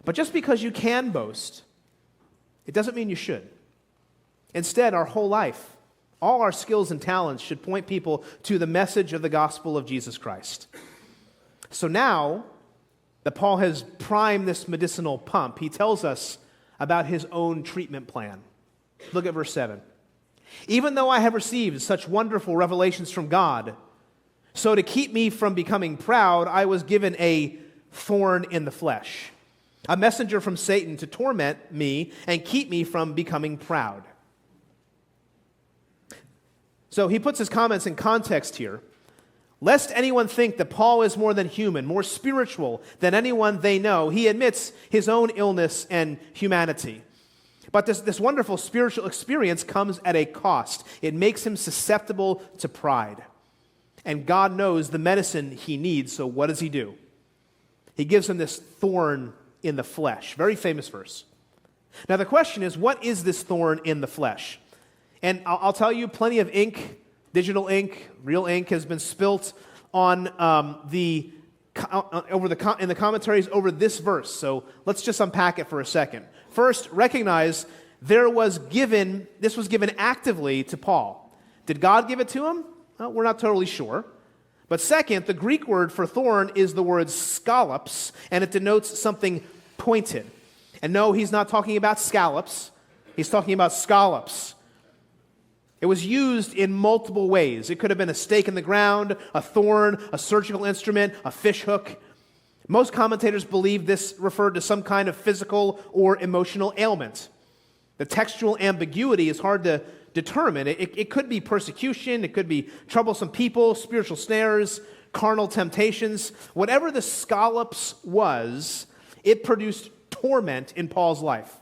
But just because you can boast, it doesn't mean you should. Instead, our whole life, all our skills and talents should point people to the message of the gospel of Jesus Christ. So now that Paul has primed this medicinal pump, he tells us about his own treatment plan. Look at verse 7. Even though I have received such wonderful revelations from God, so to keep me from becoming proud, I was given a thorn in the flesh, a messenger from Satan to torment me and keep me from becoming proud. So he puts his comments in context here. Lest anyone think that Paul is more than human, more spiritual than anyone they know, he admits his own illness and humanity. But this wonderful spiritual experience comes at a cost. It makes him susceptible to pride. And God knows the medicine he needs, so what does he do? He gives him this thorn in the flesh. Very famous verse. Now the question is, what is this thorn in the flesh? And I'll tell you, plenty of ink, digital ink, real ink, has been spilt on in the commentaries over this verse. So let's just unpack it for a second. First, recognize this was given actively to Paul. Did God give it to him? Well, we're not totally sure. But second, the Greek word for thorn is the word scallops, and it denotes something pointed. And no, he's not talking about scallops. He's talking about scallops. It was used in multiple ways. It could have been a stake in the ground, a thorn, a surgical instrument, a fish hook. Most commentators believe this referred to some kind of physical or emotional ailment. The textual ambiguity is hard to determine. It could be persecution, it could be troublesome people, spiritual snares, carnal temptations. Whatever the scallops was, it produced torment in Paul's life.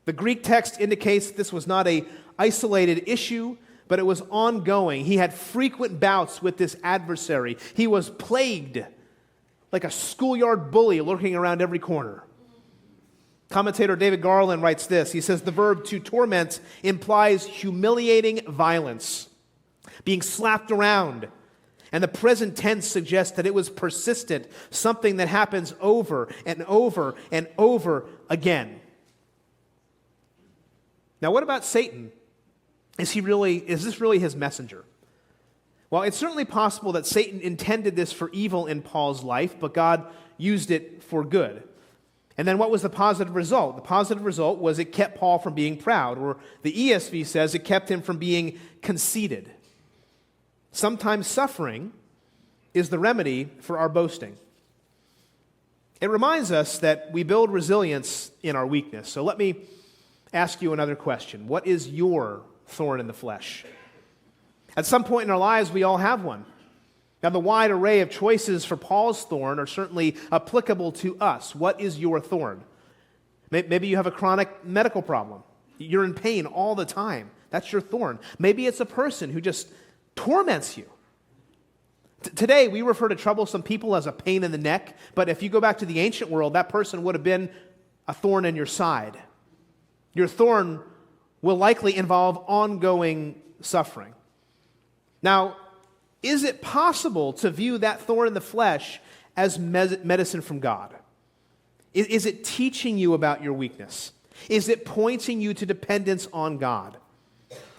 The Greek text indicates this was not an isolated issue, but it was ongoing. He had frequent bouts with this adversary. He was plagued like a schoolyard bully lurking around every corner. Commentator David Garland writes this. He says, the verb to torment implies humiliating violence, being slapped around. And the present tense suggests that it was persistent, something that happens over and over and over again. Now, what about Satan? Is this really his messenger? Well, it's certainly possible that Satan intended this for evil in Paul's life, but God used it for good. And then what was the positive result? The positive result was it kept Paul from being proud, or the ESV says it kept him from being conceited. Sometimes suffering is the remedy for our boasting. It reminds us that we build resilience in our weakness. So let me ask you another question. What is your thorn in the flesh? At some point in our lives, we all have one. Now, the wide array of choices for Paul's thorn are certainly applicable to us. What is your thorn? Maybe you have a chronic medical problem. You're in pain all the time. That's your thorn. Maybe it's a person who just torments you. Today, we refer to troublesome people as a pain in the neck, but if you go back to the ancient world, that person would have been a thorn in your side. Your thorn will likely involve ongoing suffering. Now, is it possible to view that thorn in the flesh as medicine from God? Is it teaching you about your weakness? Is it pointing you to dependence on God?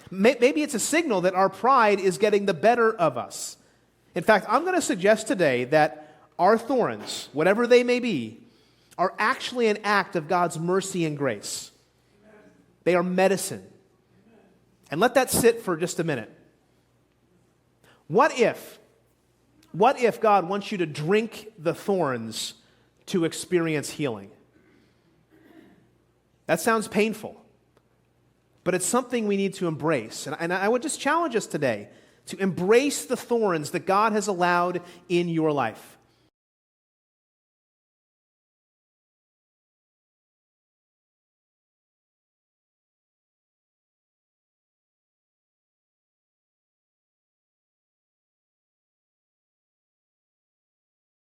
Maybe it's a signal that our pride is getting the better of us. In fact, I'm going to suggest today that our thorns, whatever they may be, are actually an act of God's mercy and grace. They are medicine. And let that sit for just a minute. What if God wants you to drink the thorns to experience healing? That sounds painful, but it's something we need to embrace. And I would just challenge us today to embrace the thorns that God has allowed in your life.